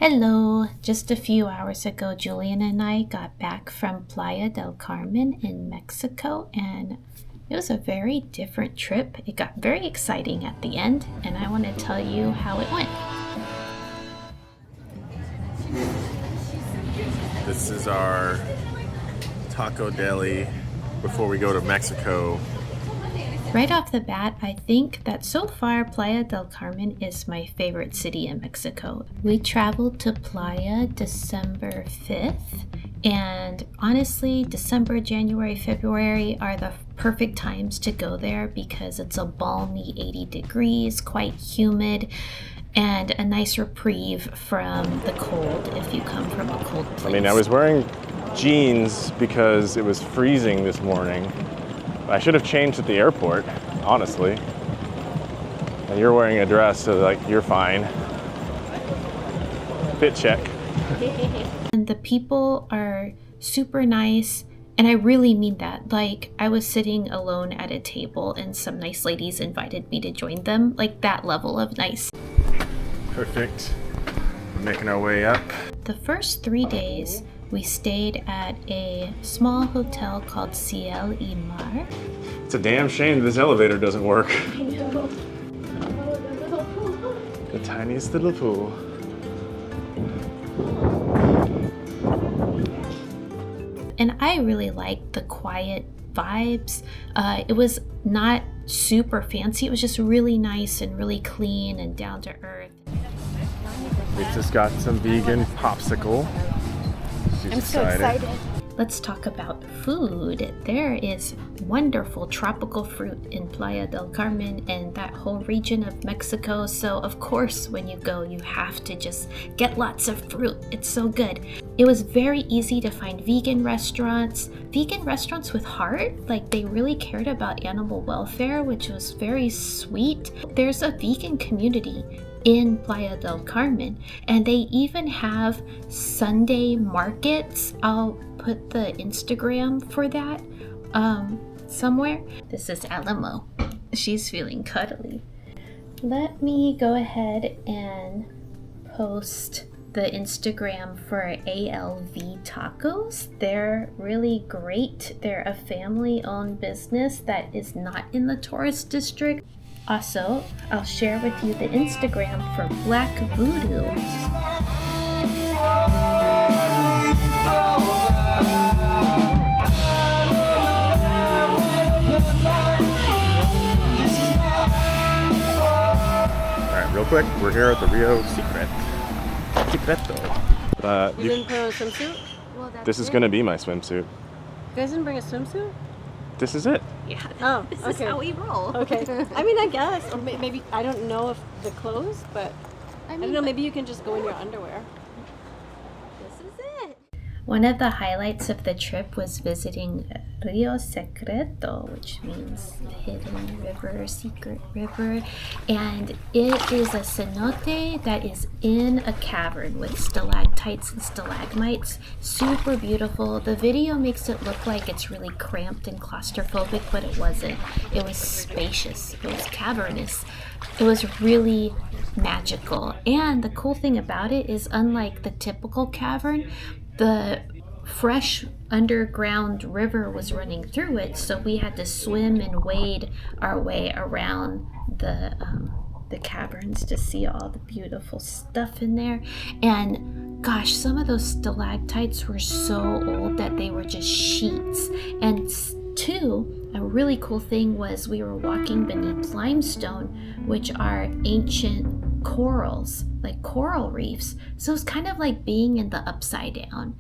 Hello! Just a few hours ago, Julian and I got back from Playa del Carmen in Mexico, and it was a very different trip. It got very exciting at the end, and I want to tell you how it went. This is our taco deli before we go to Mexico. Right off the bat, I think that so far Playa del Carmen is my favorite city in Mexico. We traveled to Playa December 5th, and honestly, December, January, February are the perfect times to go there because it's a balmy 80 degrees, quite humid, and a nice reprieve from the cold if you come from a cold place. I mean, I was wearing jeans because it was freezing this morning. I should have changed at the airport, honestly. And you're wearing a dress, so like you're fine. Fit check. And the people are super nice, and I really mean that. Like, I was sitting alone at a table and some nice ladies invited me to join them. Like, that level of nice. Perfect. We're making our way up. The first 3 days, we stayed at a small hotel called Ciel y Mar. It's a damn shame this elevator doesn't work. I know. The tiniest little pool. And I really liked the quiet vibes. It was not super fancy. It was just really nice and really clean and down to earth. We just got some vegan popsicle. I'm so excited. Let's talk about food. There is wonderful tropical fruit in Playa del Carmen and that whole region of Mexico. So of course, when you go, you have to just get lots of fruit. It's so good. It was very easy to find vegan restaurants with heart. Like, they really cared about animal welfare, which was very sweet. There's a vegan community in Playa del Carmen, and they even have Sunday markets. I'll put the Instagram for that somewhere. This is Alamo. She's feeling cuddly. Let me go ahead and post the Instagram for ALV Tacos. They're really great. They're a family-owned business that is not in the tourist district. Also, I'll share with you the Instagram for Black Voodoo. Alright, real quick, we're here at the Rio Secreto. You didn't put on a swimsuit? Well, This is going to be my swimsuit. You guys didn't bring a swimsuit? This is it. Yeah, Oh, this okay. is how we roll. Okay. I mean, I guess. Or maybe, I don't know if the clothes, but I don't know, maybe you can just go in your underwear. This is it. One of the highlights of the trip was visiting Rio Secreto, which means hidden river, secret river. And it is a cenote that is in a cavern with stalactites and stalagmites. Super beautiful. The video makes it look like it's really cramped and claustrophobic, but it wasn't. It was spacious. It was cavernous. It was really magical. And the cool thing about it is, unlike the typical cavern, the fresh underground river was running through it, so we had to swim and wade our way around the caverns to see all the beautiful stuff in there. And gosh, some of those stalactites were so old that they were just sheets. And two, a really cool thing was we were walking beneath limestone, which are ancient corals, like coral reefs. So it's kind of like being in the upside down.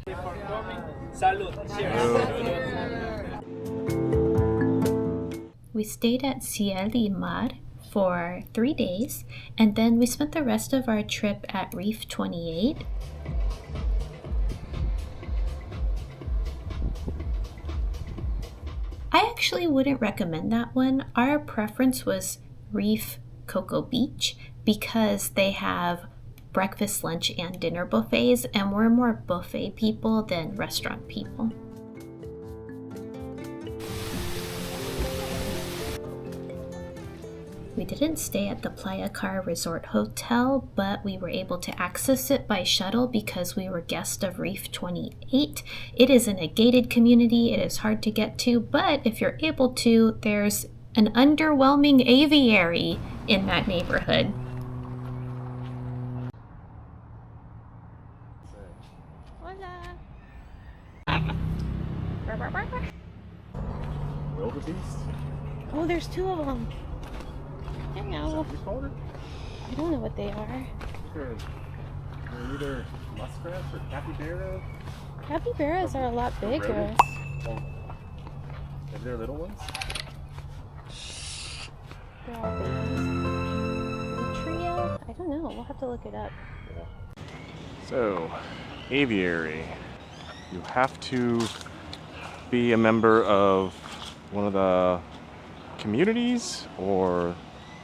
We stayed at Ciel y Mar for 3 days, and then we spent the rest of our trip at Reef 28. I actually wouldn't recommend that one. Our preference was Reef Cocoa Beach because they have breakfast, lunch, and dinner buffets, and we're more buffet people than restaurant people. We didn't stay at the Playa Car Resort Hotel, but we were able to access it by shuttle because we were guests of Reef 28. It is in a gated community. It is hard to get to, but if you're able to, there's an underwhelming aviary in that neighborhood. Wildebeest? Oh, there's two of them. Hello. You called it? I don't know what they are. They're either muskrats or capybaras. Capybaras are a lot bigger. Are there little ones? They're all babies. Trio? I don't know. We'll have to look it up. Yeah. So, aviary. You have to be a member of one of the communities or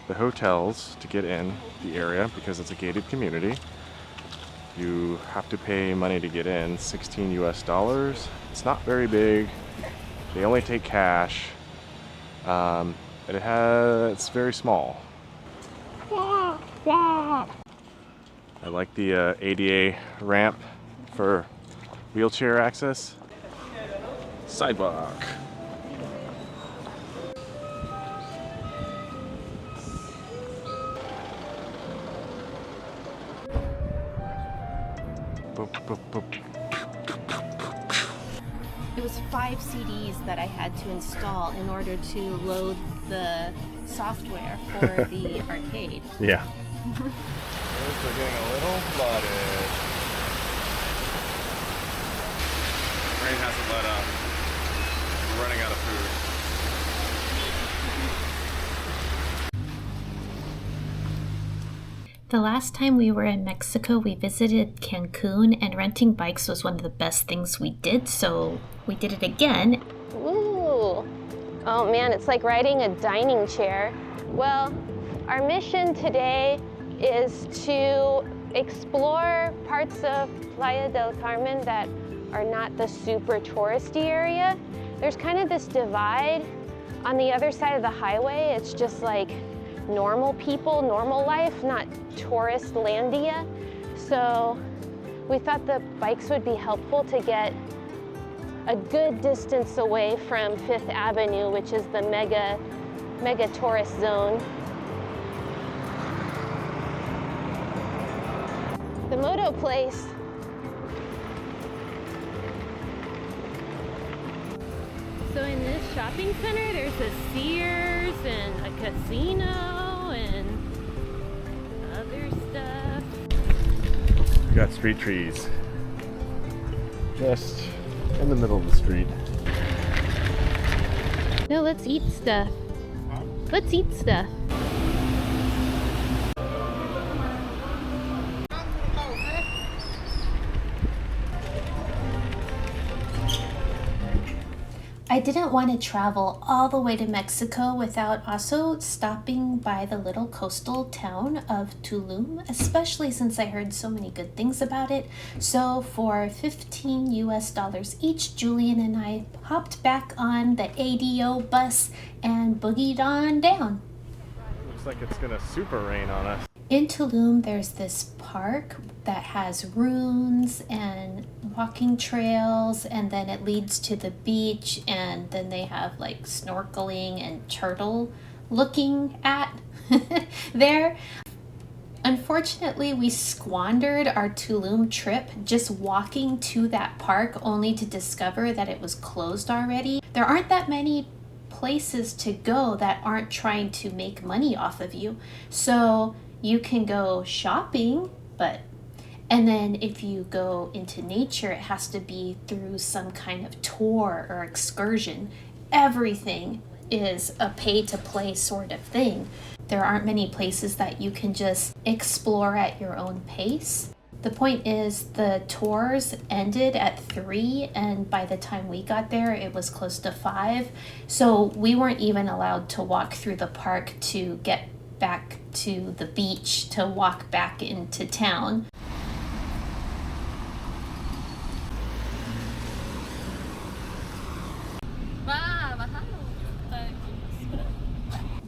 the hotels to get in the area because it's a gated community. You have to pay money to get in, $16 US. It's not very big. They only take cash. And it's very small. I like the ADA ramp for wheelchair access. Sidewalk. Boop, boop, boop. It was 5 CDs that I had to install in order to load the software for the arcade. Yeah. We're getting a little flooded. Rain hasn't let up. We're running out of food. The last time we were in Mexico, we visited Cancun, and renting bikes was one of the best things we did, so we did it again. Ooh. Oh man, it's like riding a dining chair. Well, our mission today is to explore parts of Playa del Carmen that are not the super touristy area. There's kind of this divide. On the other side of the highway, it's just like normal people, normal life, not tourist landia. So we thought the bikes would be helpful to get a good distance away from 5th Avenue, which is the mega tourist zone. The moto place. So in this shopping center, there's a Sears and a casino and other stuff. We got street trees. Just in the middle of the street. No, let's eat stuff. Let's eat stuff. I didn't want to travel all the way to Mexico without also stopping by the little coastal town of Tulum, especially since I heard so many good things about it. So for $15 US each, Julian and I hopped back on the ADO bus and boogied on down. Looks like it's gonna super rain on us. In Tulum, there's this park that has ruins and walking trails, and then it leads to the beach, and then they have like snorkeling and turtle looking at there. Unfortunately, we squandered our Tulum trip just walking to that park only to discover that it was closed already. There aren't that many places to go that aren't trying to make money off of you. So you can go shopping, and then if you go into nature, it has to be through some kind of tour or excursion. Everything is a pay-to-play sort of thing. There aren't many places that you can just explore at your own pace. The point is, the tours ended at 3, and by the time we got there, it was close to 5. So we weren't even allowed to walk through the park to get back to the beach to walk back into town.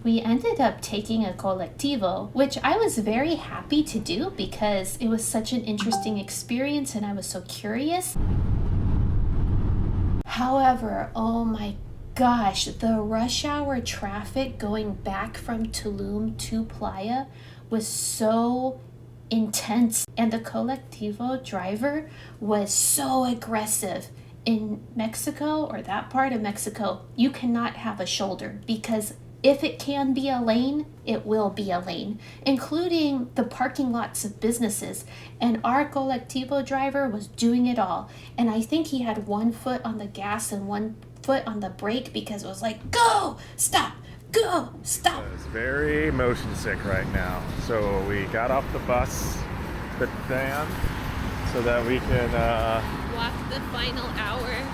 we ended up taking a colectivo, which I was very happy to do because it was such an interesting experience and I was so curious. However, oh my gosh, the rush hour traffic going back from Tulum to Playa was so intense, and the colectivo driver was so aggressive. In Mexico, or that part of Mexico, you cannot have a shoulder because if it can be a lane, it will be a lane, including the parking lots of businesses. And our colectivo driver was doing it all. And I think he had one foot on the gas and one foot on the brake because it was like, go, stop, go, stop. It's very motion sick right now. So we got off the bus, the van, so that we can Walk the final hour.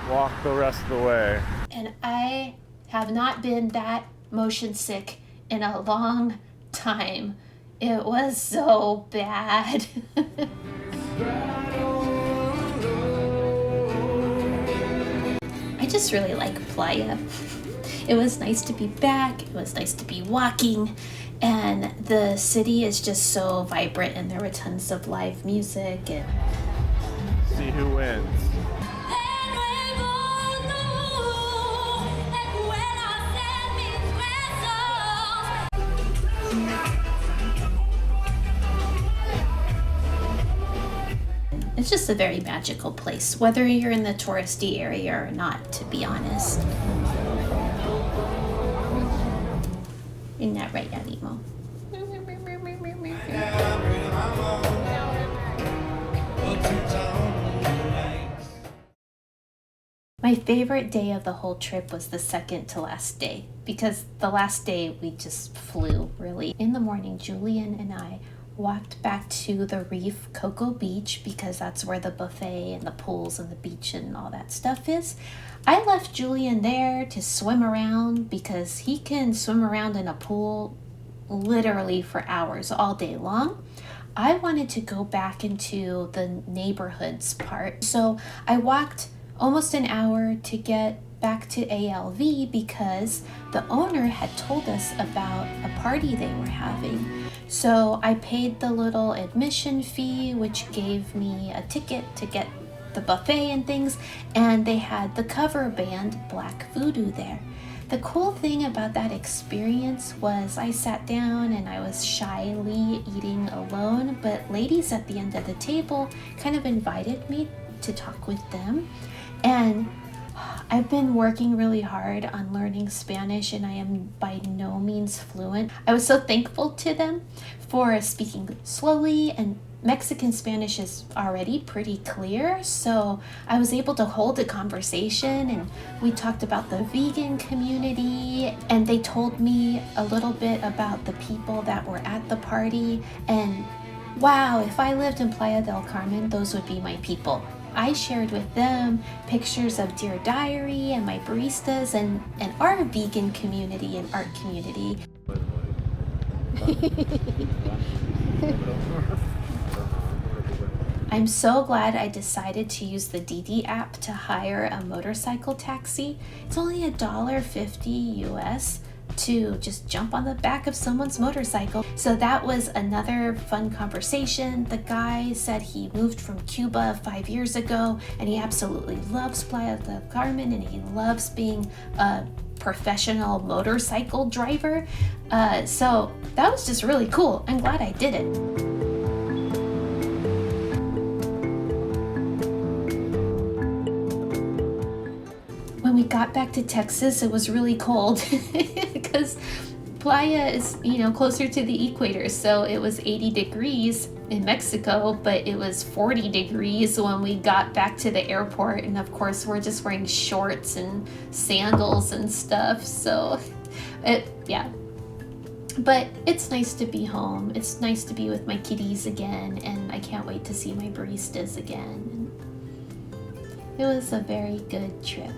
walk the rest of the way. And I have not been that motion sick in a long time. It was so bad. I just really like Playa. It was nice to be back. It was nice to be walking. And the city is just so vibrant, and there were tons of live music. And See who wins. it's just a very magical place, whether you're in the touristy area or not, to be honest. Isn't that right, Animo? My favorite day of the whole trip was the second to last day, because the last day we just flew, really. In the morning, Julian and I walked back to the Reef Cocoa Beach because that's where the buffet and the pools and the beach and all that stuff is. I left Julian there to swim around because he can swim around in a pool literally for hours all day long. I wanted to go back into the neighborhoods part, so I walked almost an hour to get back to ALV because the owner had told us about a party they were having. So I paid the little admission fee, which gave me a ticket to get the buffet and things, and they had the cover band Black Voodoo there. The cool thing about that experience was I sat down and I was shyly eating alone, but ladies at the end of the table kind of invited me to talk with them. And I've been working really hard on learning Spanish, and I am by no means fluent. I was so thankful to them for speaking slowly, and Mexican Spanish is already pretty clear, so I was able to hold a conversation, and we talked about the vegan community, and they told me a little bit about the people that were at the party, and wow, if I lived in Playa del Carmen, those would be my people. I shared with them pictures of Dear Diary and my baristas and our vegan community and art community. I'm so glad I decided to use the Didi app to hire a motorcycle taxi. It's only $1.50 US to just jump on the back of someone's motorcycle. So that was another fun conversation. The guy said he moved from Cuba 5 years ago and he absolutely loves Playa del Carmen and he loves being a professional motorcycle driver. So that was just really cool. I'm glad I did it. When we got back to Texas, it was really cold because Playa is, closer to the equator. So it was 80 degrees in Mexico, but it was 40 degrees when we got back to the airport. And of course, we're just wearing shorts and sandals and stuff. So but it's nice to be home. It's nice to be with my kitties again. And I can't wait to see my baristas again. It was a very good trip.